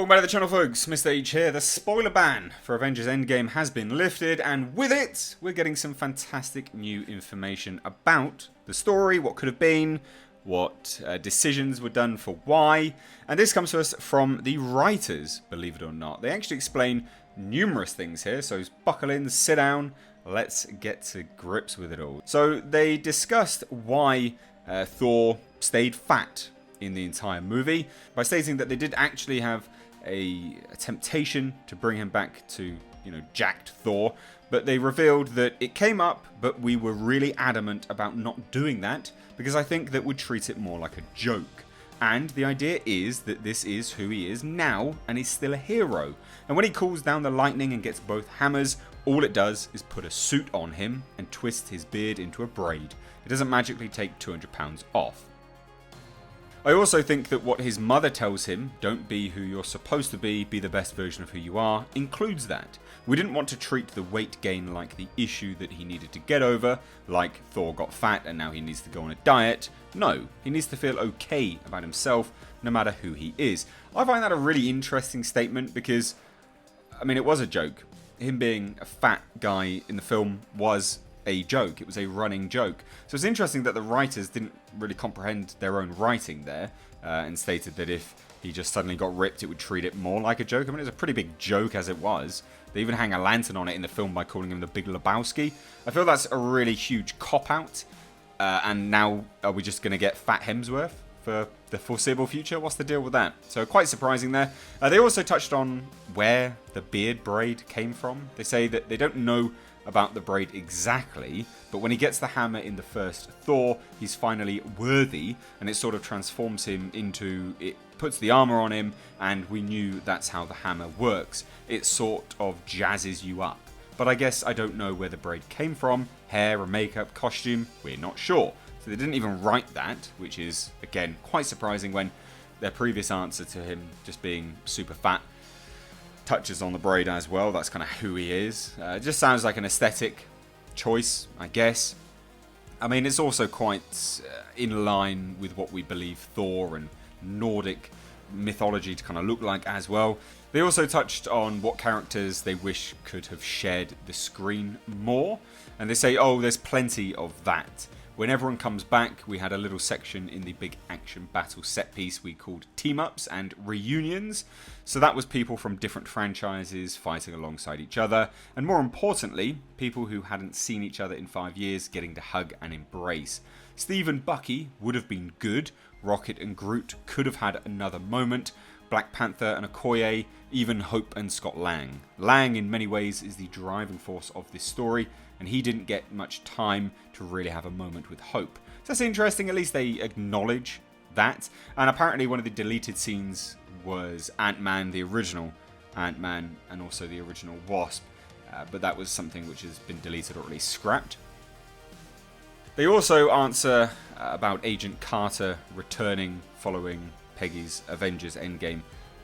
Welcome back to the channel, folks. Mr. H here. The spoiler ban for Avengers Endgame has been lifted, and with it, we're getting some fantastic new information about the story, what could have been, what decisions were done for why, and this comes to us from the writers, believe it or not. They actually explain numerous things here, so buckle in, sit down, let's get to grips with it all. So they discussed why Thor stayed fat in the entire movie by stating that they did actually have a temptation to bring him back to, jacked Thor, but they revealed that it came up, but we were really adamant about not doing that because I think that would treat it more like a joke. And the idea is that this is who he is now, and he's still a hero. And when he calls down the lightning and gets both hammers, all it does is put a suit on him and twist his beard into a braid. It doesn't magically take 200 pounds off. I also think that what his mother tells him, don't be who you're supposed to be the best version of who you are, includes that. We didn't want to treat the weight gain like the issue that he needed to get over, like Thor got fat and now he needs to go on a diet. No, he needs to feel okay about himself, no matter who he is. I find that a really interesting statement because, it was a joke. Him being a fat guy in the film was a joke. It was a running joke. So it's interesting that the writers didn't really comprehend their own writing there and stated that if he just suddenly got ripped, it would treat it more like a joke. It was a pretty big joke as it was. They even hang a lantern on it in the film by calling him the Big Lebowski. I feel that's a really huge cop-out. And now are we just going to get Fat Hemsworth for the foreseeable future? What's the deal with that? So quite surprising there. They also touched on where the beard braid came from. They say that they don't know about the braid exactly, but when he gets the hammer in the first Thor, he's finally worthy, and it sort of transforms him into, it puts the armor on him, and we knew that's how the hammer works. It sort of jazzes you up. But I guess I don't know where the braid came from, hair or makeup, costume, we're not sure. So they didn't even write that, which is, again, quite surprising when their previous answer to him just being super fat touches on the braid as well. That's kind of who he is. It just sounds like an aesthetic choice, I guess. It's also quite in line with what we believe Thor and Nordic mythology to kind of look like as well. They also touched on what characters they wish could have shared the screen more, and they say, there's plenty of that. When everyone comes back, we had a little section in the big action battle set piece we called team-ups and reunions. So that was people from different franchises fighting alongside each other. And more importantly, people who hadn't seen each other in 5 years getting to hug and embrace. Steve and Bucky would have been good. Rocket and Groot could have had another moment. Black Panther and Okoye, even Hope and Scott Lang. Lang in many ways is the driving force of this story, and he didn't get much time to really have a moment with Hope. So that's interesting, at least they acknowledge that. And apparently one of the deleted scenes was Ant-Man, the original Ant-Man, and also the original Wasp. But that was something which has been deleted or at least scrapped. They also answer about Agent Carter returning following Peggy's Avengers Endgame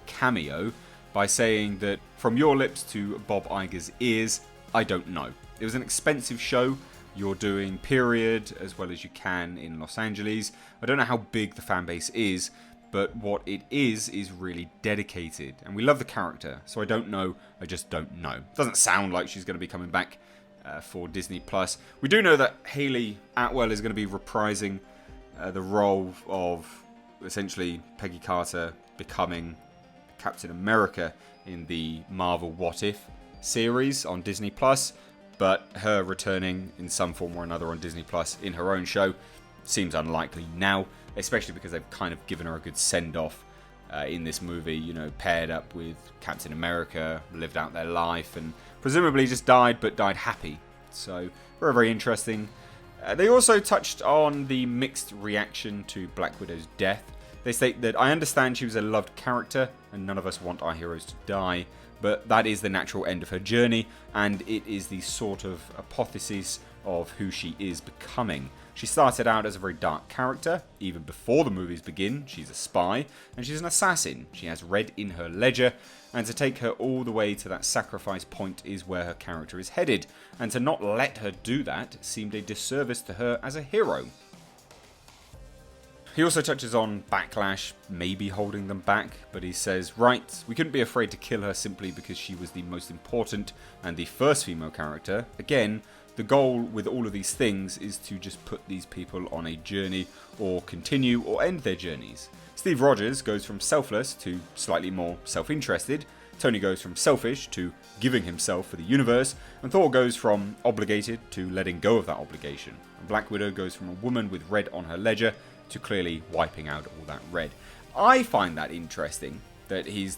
cameo by saying that from your lips to Bob Iger's ears, I don't know. It was an expensive show. You're doing period as well as you can in Los Angeles. I don't know how big the fan base is, but what it is really dedicated. And we love the character, so I don't know. I just don't know. Doesn't sound like she's going to be coming back for Disney+. We do know that Hayley Atwell is going to be reprising the role of essentially Peggy Carter becoming Captain America in the Marvel What If series on Disney+, but her returning in some form or another on Disney+ in her own show seems unlikely now, especially because they've kind of given her a good send-off in this movie, paired up with Captain America, lived out their life, and presumably just died, but died happy. So, very, very interesting. They also touched on the mixed reaction to Black Widow's death. They state that I understand she was a loved character and none of us want our heroes to die, but that is the natural end of her journey and it is the sort of apotheosis of who she is becoming. She started out as a very dark character. Even before the movies begin, she's a spy and she's an assassin. She has red in her ledger, and to take her all the way to that sacrifice point is where her character is headed, and to not let her do that seemed a disservice to her as a hero. He also touches on Backlash maybe holding them back, but he says, right, we couldn't be afraid to kill her simply because she was the most important and the first female character. Again, the goal with all of these things is to just put these people on a journey or continue or end their journeys. Steve Rogers goes from selfless to slightly more self-interested. Tony goes from selfish to giving himself for the universe, and Thor goes from obligated to letting go of that obligation. And Black Widow goes from a woman with red on her ledger to clearly wiping out all that red. I find that interesting, that he's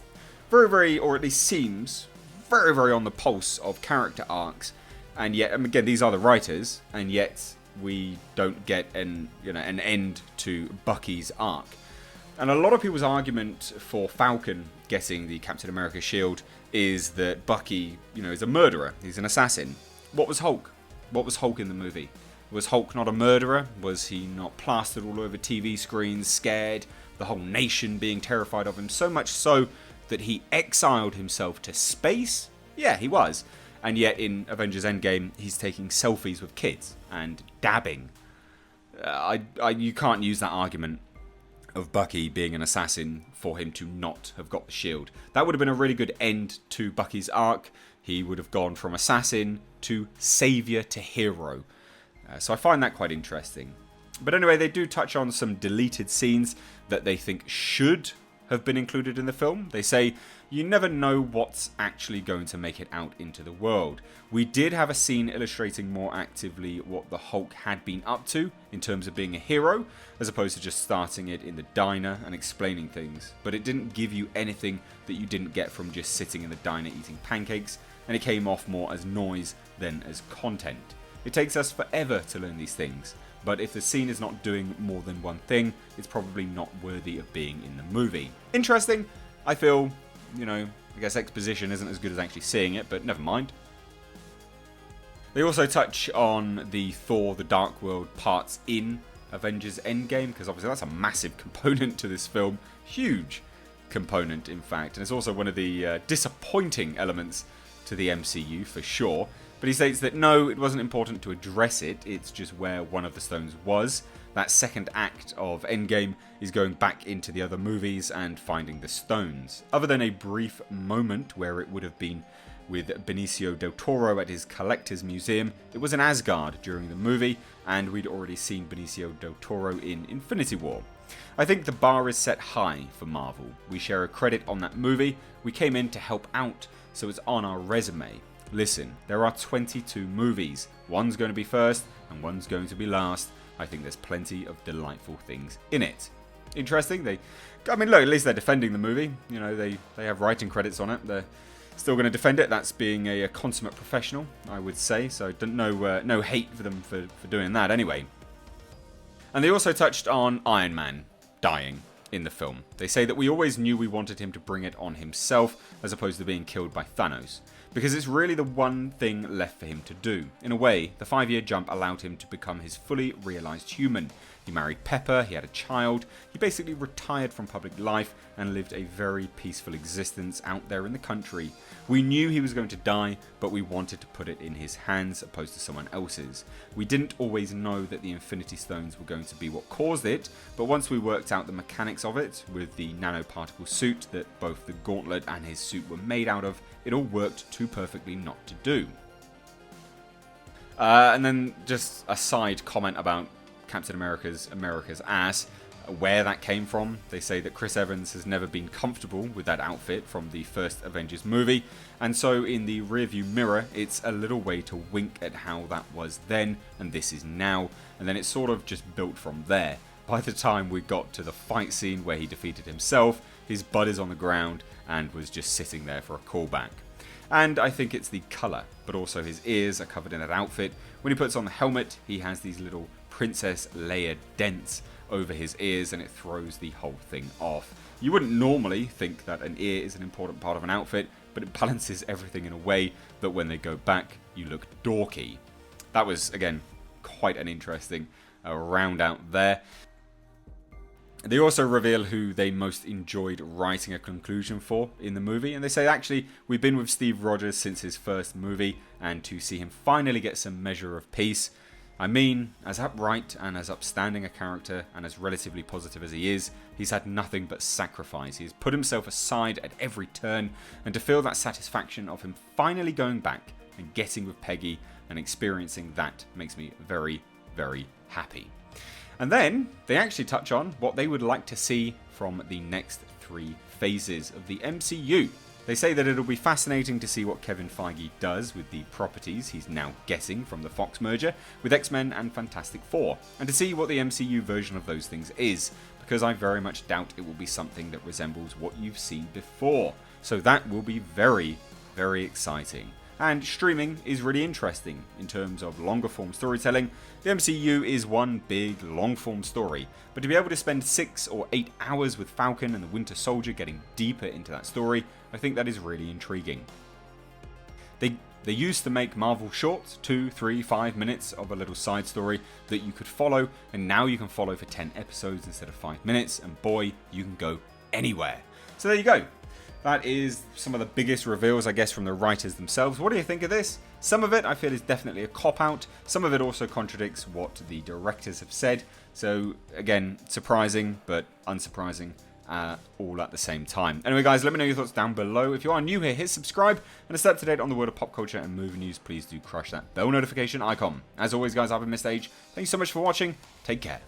very, or at least seems very on the pulse of character arcs, and yet, and again, these are the writers, and yet we don't get an end to Bucky's arc. And a lot of people's argument for Falcon getting the Captain America shield is that Bucky, is a murderer. He's an assassin. What was Hulk? What was Hulk in the movie? Was Hulk not a murderer? Was he not plastered all over TV screens, scared, the whole nation being terrified of him, so much so that he exiled himself to space? Yeah, he was. And yet in Avengers Endgame, he's taking selfies with kids and dabbing. You can't use that argument of Bucky being an assassin for him to not have got the shield. That would have been a really good end to Bucky's arc. He would have gone from assassin to savior to hero. So I find that quite interesting. But anyway, they do touch on some deleted scenes that they think should have been included in the film. They say, you never know what's actually going to make it out into the world. We did have a scene illustrating more actively what the Hulk had been up to in terms of being a hero, as opposed to just starting it in the diner and explaining things. But it didn't give you anything that you didn't get from just sitting in the diner eating pancakes, and it came off more as noise than as content. It takes us forever to learn these things, but if the scene is not doing more than one thing, it's probably not worthy of being in the movie. Interesting. I feel, I guess exposition isn't as good as actually seeing it, but never mind. They also touch on the Thor: The Dark World parts in Avengers Endgame, because obviously that's a massive component to this film. Huge component, in fact. And it's also one of the disappointing elements to the MCU, for sure. But he states that no, it wasn't important to address it, it's just where one of the stones was. That second act of Endgame is going back into the other movies and finding the stones. Other than a brief moment where it would have been with Benicio del Toro at his collector's museum, it was in Asgard during the movie, and we'd already seen Benicio del Toro in Infinity War. I think the bar is set high for Marvel. We share a credit on that movie, we came in to help out, so it's on our resume. Listen, there are 22 movies. One's going to be first and one's going to be last. I think there's plenty of delightful things in it. Interesting. Look, at least they're defending the movie. They have writing credits on it. They're still going to defend it. That's being a consummate professional, I would say. So no hate for them for doing that anyway. And they also touched on Iron Man dying in the film. They say that we always knew we wanted him to bring it on himself as opposed to being killed by Thanos, because it's really the one thing left for him to do. In a way, the 5-year jump allowed him to become his fully realised human. He married Pepper, he had a child, he basically retired from public life and lived a very peaceful existence out there in the country. We knew he was going to die, but we wanted to put it in his hands opposed to someone else's. We didn't always know that the Infinity Stones were going to be what caused it, but once we worked out the mechanics of it, with the nanoparticle suit that both the gauntlet and his suit were made out of, it all worked too perfectly not to do. And then just a side comment about Captain America's ass, where that came from. They say that Chris Evans has never been comfortable with that outfit from the first Avengers movie, and so in the rearview mirror it's a little way to wink at how that was then and this is now, and then it's sort of just built from there. By the time we got to the fight scene where he defeated himself, his butt is on the ground and was just sitting there for a callback. And I think it's the colour, but also his ears are covered in that outfit. When he puts on the helmet, he has these little Princess Leia dents over his ears and it throws the whole thing off. You wouldn't normally think that an ear is an important part of an outfit, but it balances everything in a way that when they go back, you look dorky. That was, again, quite an interesting round out there. They also reveal who they most enjoyed writing a conclusion for in the movie, and they say, actually, we've been with Steve Rogers since his first movie, and to see him finally get some measure of peace, I mean, as upright and as upstanding a character and as relatively positive as he is, he's had nothing but sacrifice. He's put himself aside at every turn, and to feel that satisfaction of him finally going back and getting with Peggy and experiencing that makes me very, very happy. And then they actually touch on what they would like to see from the next 3 phases of the MCU. They say that it'll be fascinating to see what Kevin Feige does with the properties he's now getting from the Fox merger with X-Men and Fantastic Four, and to see what the MCU version of those things is, because I very much doubt it will be something that resembles what you've seen before. So that will be very, very exciting. And streaming is really interesting in terms of longer form storytelling. The MCU is one big long form story, but to be able to spend 6 or 8 hours with Falcon and the Winter Soldier getting deeper into that story, I think that is really intriguing. They used to make Marvel shorts, 2, 3, 5 minutes of a little side story that you could follow, and now you can follow for 10 episodes instead of 5 minutes, and boy, you can go anywhere. So there you go. That is some of the biggest reveals, I guess, from the writers themselves. What do you think of this? Some of it I feel is definitely a cop-out. Some of it also contradicts what the directors have said. So, again, surprising, but unsurprising, all at the same time. Anyway, guys, let me know your thoughts down below. If you are new here, hit subscribe. And to stay up to date on the world of pop culture and movie news, please do crush that bell notification icon. As always, guys, I've been Mr. H. Thank you so much for watching. Take care.